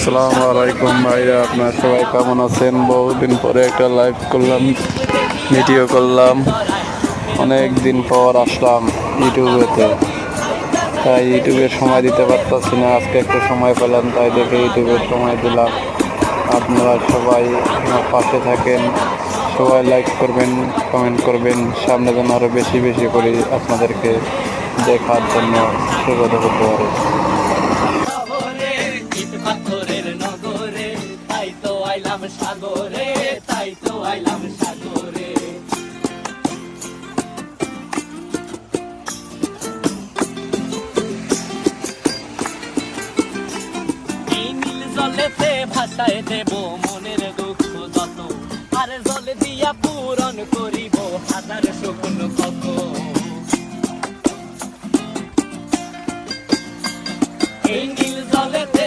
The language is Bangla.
আসসালামু আলাইকুম ভাইরা, আপনারা সবাই কেমন আছেন? বহুদিন পরে একটা লাইভ করলাম, ভিডিও করলাম। অনেক দিন পর আসলাম ইউটিউবেতে, তাই ইউটিউবে সময় দিতে পারতাছি না। আজকে একটু সময় পেলাম, তাই দেখে ইউটিউবে সময় দিলাম। আপনারা সবাই আমার পাশে থাকেন, সবাই লাইক করবেন, কমেন্ট করবেন। সামনে যেন আরও বেশি বেশি করে আপনাদেরকে দেখার জন্য সুযোগ হতে পারে। পাথরের নগরে তাই তো আইলাম সাগরে, তাই তো আইলাম সাগরে। এই নীল জলেতে ভাসায় দেব মনের দুঃখ যত, আর জলে দিয়া পূরণ করিব হাজার স্বপ্ন কত। এই নীল জলেতে